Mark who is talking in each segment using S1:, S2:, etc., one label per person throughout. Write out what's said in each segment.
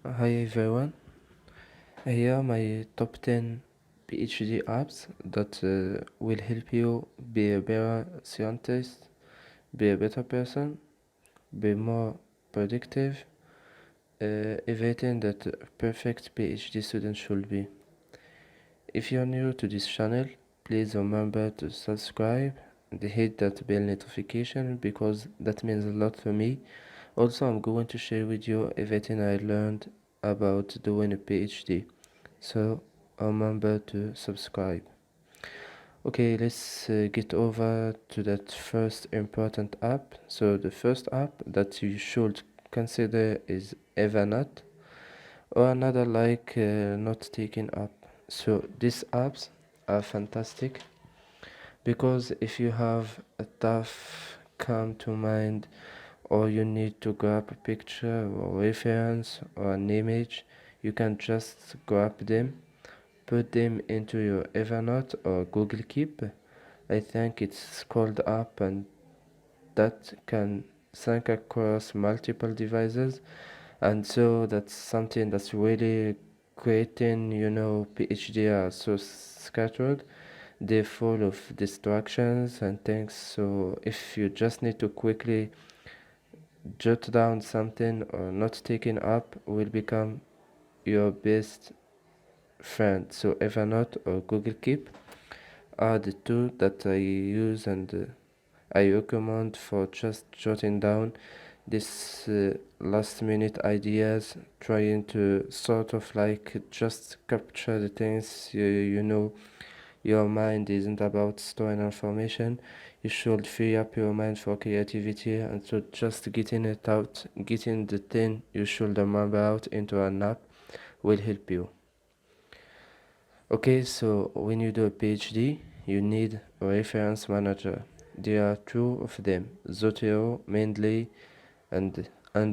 S1: Hi everyone. Here are my top 10 PhD apps that will help you be a better scientist, be a better person, be more productive, everything that a perfect PhD student should be. If you're new to this channel, please remember to subscribe and hit that bell notification because that means a lot for me. Also, I'm going to share with you everything I learned about doing a PhD. So remember to subscribe. Okay, let's get over to that first important app. So the first app that you should consider is Evernote or another like note taking app. So these apps are fantastic because if you have a tough come to mind or you need to grab a picture or reference or an image, you can just grab them, put them into your Evernote or Google Keep. I think it's called up, and that can sync across multiple devices, and so that's something that's really creating, PhD are so scattered, they're full of distractions and things. So if you just need to quickly jot down something or not taking up will become your best friend. So Evernote or Google Keep are the two that I use, and I recommend for just jotting down this last minute ideas, trying to sort of like just capture the things your mind isn't about storing information. You should free up your mind for creativity, and so just getting it out, getting the thing you should remember out into an app will help you. Okay, so when you do a PhD, you need a reference manager. There are two of them, Zotero mainly and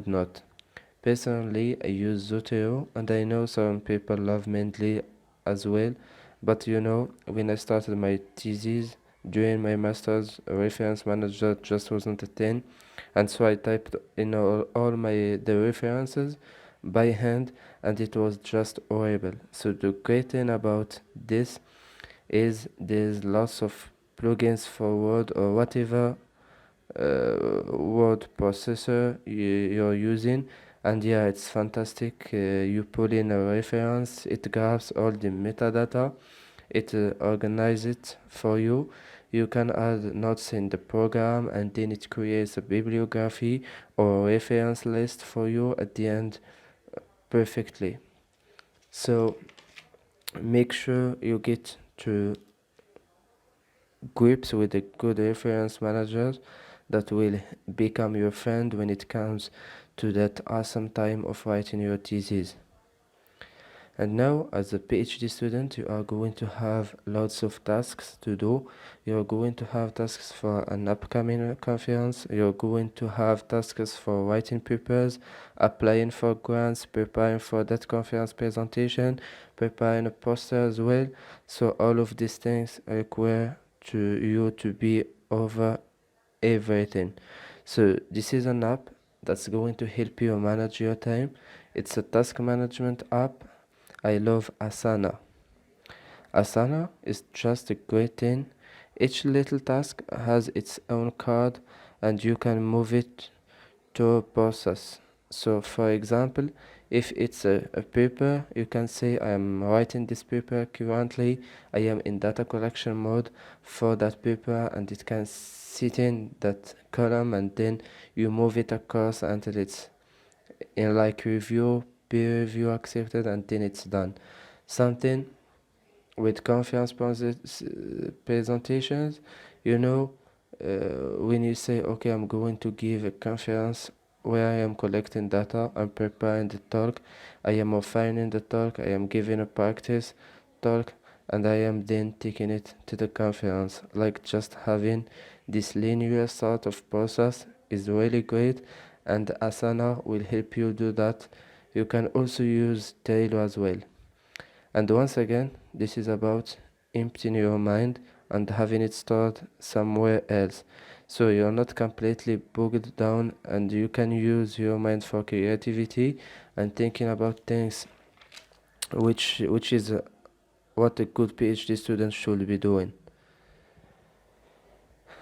S1: not. Personally, I use Zotero, and I know some people love Mendeley as well. But when I started my thesis during my master's, a reference manager just wasn't a thing, and so I typed in all the references by hand, and it was just horrible. So the great thing about this is there's lots of plugins for Word or whatever word processor you're using, and yeah, it's fantastic. You pull in a reference, it grabs all the metadata, it organizes it for you. You can add notes in the program, and then it creates a bibliography or reference list for you at the end perfectly. So make sure you get to grips with a good reference manager that will become your friend when it comes to that awesome time of writing your thesis. And now, as a PhD student, you are going to have lots of tasks to do. You're going to have tasks for an upcoming conference. You're going to have tasks for writing papers, applying for grants, preparing for that conference presentation, preparing a poster as well. So all of these things require you to be over everything. So this is an app that's going to help you manage your time. It's a task management app. I love Asana. Asana is just a great thing. Each little task has its own card, and you can move it to a process. So for example, if it's a paper, you can say I am writing this paper currently, I am in data collection mode for that paper, and it can sit in that column, and then you move it across until it's in like review, peer review accepted, and then it's done. Something with conference presentations, when you say, okay, I'm going to give a conference where I am collecting data, I'm preparing the talk, I am refining the talk, I am giving a practice talk, and I am then taking it to the conference. Like just having this linear sort of process is really great, and Asana will help you do that. You can also use Trello as well. And once again, this is about emptying your mind and having it stored somewhere else. so you're not completely bogged down, and you can use your mind for creativity and thinking about things, which is what a good PhD student should be doing.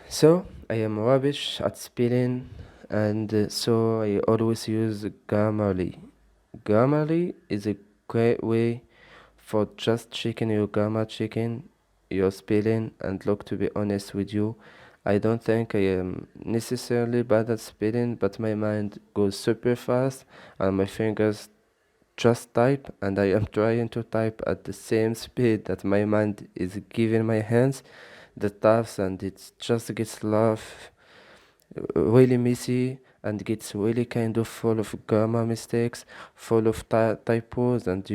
S1: So I am rubbish at spelling, and so I always use Grammarly. Grammarly is a great way for just checking your grammar, checking your spelling, and look, to be honest with you, I don't think I am necessarily bad at spelling, but my mind goes super fast and my fingers just type, and I am trying to type at the same speed that my mind is giving my hands the taps, and it just gets really messy and gets really kind of full of grammar mistakes, full of typos, and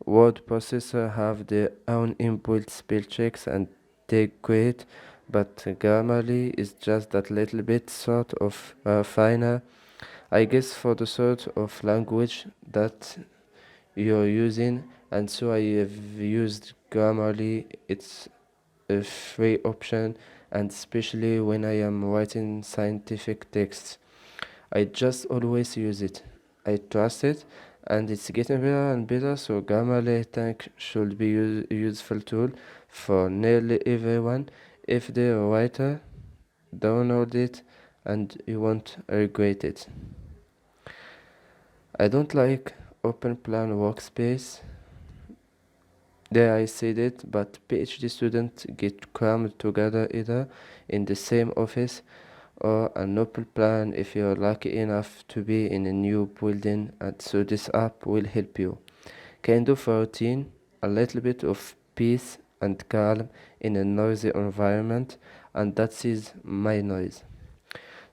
S1: word processor have their own inbuilt spell checks and they're great, but Grammarly is just that little bit sort of finer, I guess, for the sort of language that you're using, and so I have used Grammarly. It's a free option, and especially when I am writing scientific texts, I just always use it. I trust it, and it's getting better and better, so Grammarly I think should be a useful tool for nearly everyone. If they're a writer, download it and you won't regret it. I don't like open plan workspace. There I said it, but PhD students get crammed together either in the same office or an open plan if you're lucky enough to be in a new building, and so this app will help you. Kind of a routine, a little bit of peace and calm in a noisy environment, and that is my noise.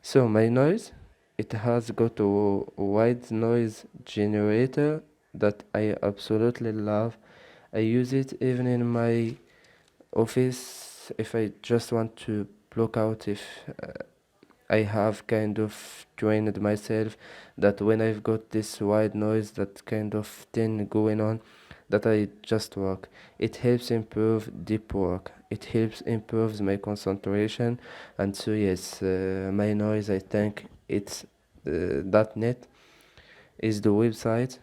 S1: So my noise, it has got a white noise generator that I absolutely love. I use it even in my office if I just want to block out, if I have kind of trained myself that when I've got this white noise, that kind of thing going on, that I just work. It helps improve deep work. It helps improves my concentration, and so yes, my noise, I think it's .net is the website,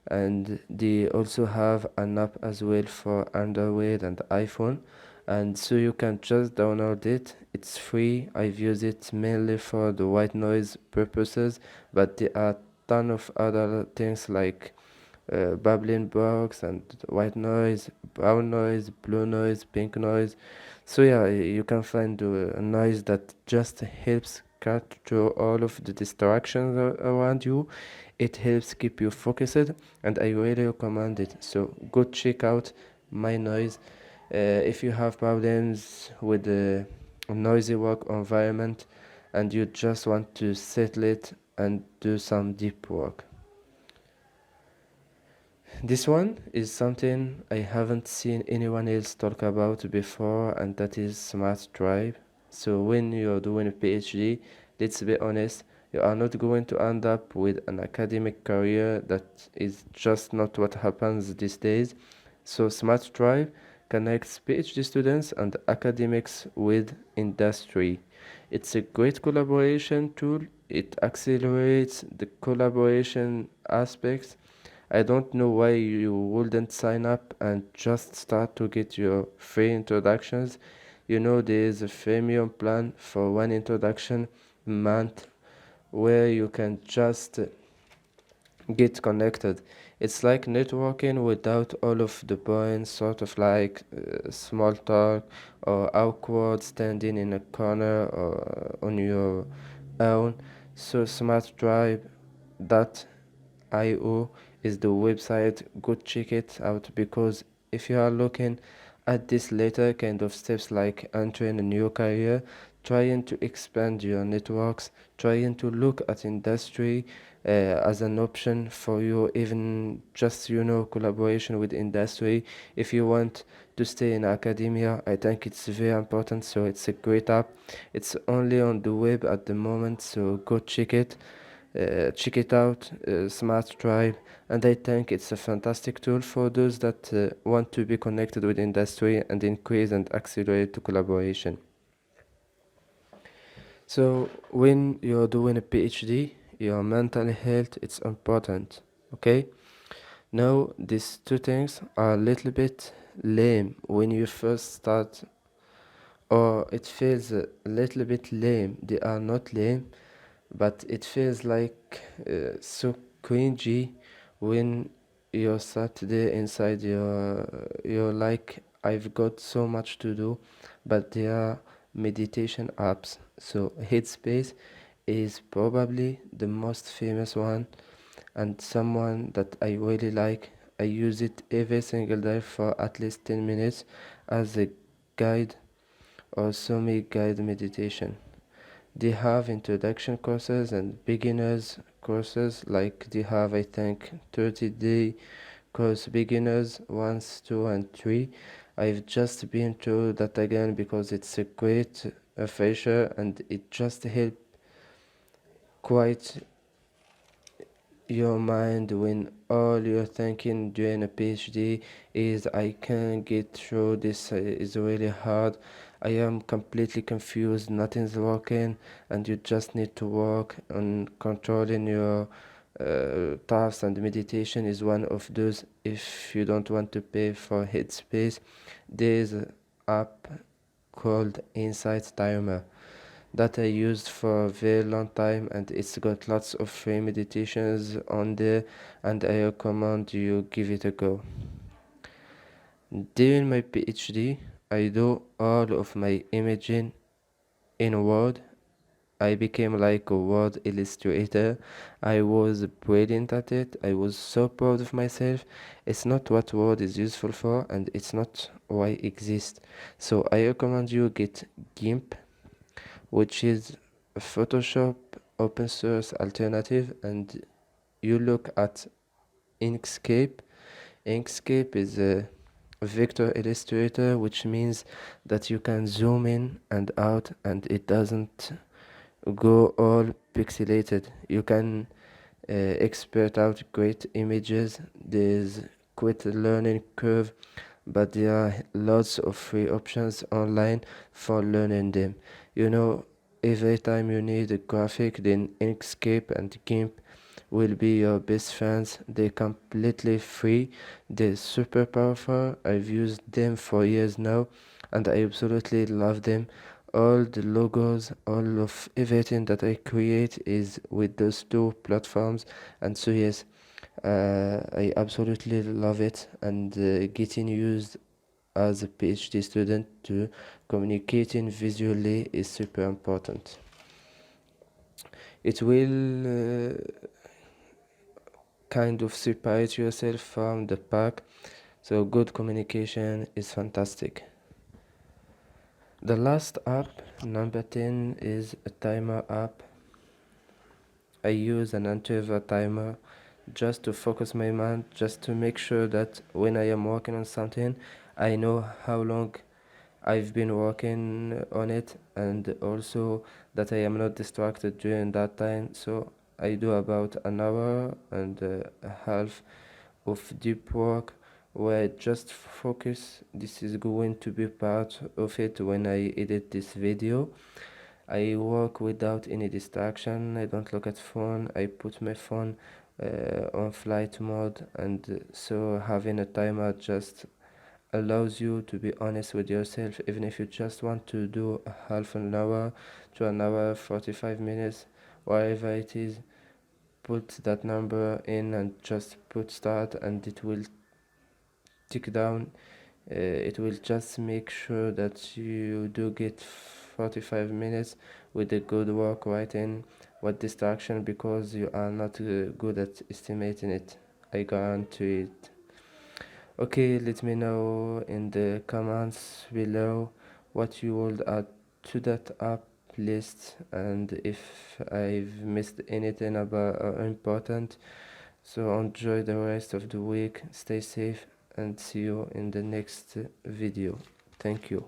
S1: and they also have an app as well for Android and iPhone, and so you can just download it. It's free. I've used it mainly for the white noise purposes, but there are ton of other things like babbling box and white noise, brown noise, blue noise, pink noise. So yeah, you can find a noise that just helps cut through all of the distractions around you. It helps keep you focused, and I really recommend it. So go check out my noise. If you have problems with the noisy work environment and you just want to settle it and do some deep work. This one is something I haven't seen anyone else talk about before, and that is smart tribe. So when you're doing a PhD, let's be honest, you are not going to end up with an academic career. That is just not what happens these days. So smart tribe connects PhD students and academics with industry. It's a great collaboration tool. It accelerates the collaboration aspects. I don't know why you wouldn't sign up and just start to get your free introductions. There is a freemium plan for one introduction month where you can just get connected. It's like networking without all of the boring sort of like small talk or awkward standing in a corner or on your own. So smarttribe.io is the website. Go check it out, because if you are looking at this later kind of steps like entering a new career, trying to expand your networks, trying to look at industry as an option for you, even just collaboration with industry. If you want to stay in academia, I think it's very important. So it's a great app. It's only on the web at the moment, so go check it out, Smart Tribe, and I think it's a fantastic tool for those that want to be connected with industry and increase and accelerate the collaboration. So when you're doing a PhD, your mental health is important. Okay? Now these two things are a little bit lame when you first start, or it feels a little bit lame. They are not lame, but it feels like so cringy when you start there inside you're like, I've got so much to do. But there are meditation apps. So Headspace is probably the most famous one, and someone that I really like. I use it every single day for at least 10 minutes as a guide or semi-guide meditation. They have introduction courses and beginners courses, like they have, I think, 30-day course beginners 1, 2 and 3. I've just been through that again because it's a great refresher, and it just helps quite your mind when all you're thinking during a PhD is, I can't get through this, is really hard, I am completely confused, nothing's working, and you just need to work on controlling your tasks, and meditation is one of those. If you don't want to pay for Headspace, there's an app called Insight Timer that I used for a very long time, and it's got lots of free meditations on there, and I recommend you give it a go. During my PhD, I do all of my imaging in Word. I became like a word illustrator. I was brilliant at it. I was so proud of myself. It's not what Word is useful for, and it's not why it exists. So I recommend you get GIMP, which is a Photoshop open source alternative, and you look at Inkscape. Inkscape is a vector illustrator, which means that you can zoom in and out, and it doesn't go all pixelated. You can export out great images. There's quite a learning curve, but there are lots of free options online for learning them. You know, every time you need a graphic, then Inkscape and GIMP will be your best friends. They're completely free. They're super powerful. I've used them for years now, and I absolutely love them. All the logos, all of everything that I create is with those two platforms, and so yes, I absolutely love it, and getting used as a PhD student to communicating visually is super important. It will kind of separate yourself from the pack, so good communication is fantastic. The last app, number 10, is a timer app. I use an interval timer just to focus my mind, just to make sure that when I am working on something, I know how long I've been working on it, and also that I am not distracted during that time. So I do about an hour and a half of deep work where I just focus. This is going to be part of it when I edit this video. I work without any distraction. I don't look at phone. I put my phone on flight mode, and so having a timer just allows you to be honest with yourself. Even if you just want to do a half an hour to an hour, 45 minutes, whatever it is, put that number in and just put start, and it will tick down. It will just make sure that you do get 45 minutes with a good work right in, what distraction, because you are not good at estimating it, I guarantee it. Okay, let me know in the comments below what you would add to that app list, and if I've missed anything about important. So enjoy the rest of the week, stay safe, and see you in the next video. Thank you.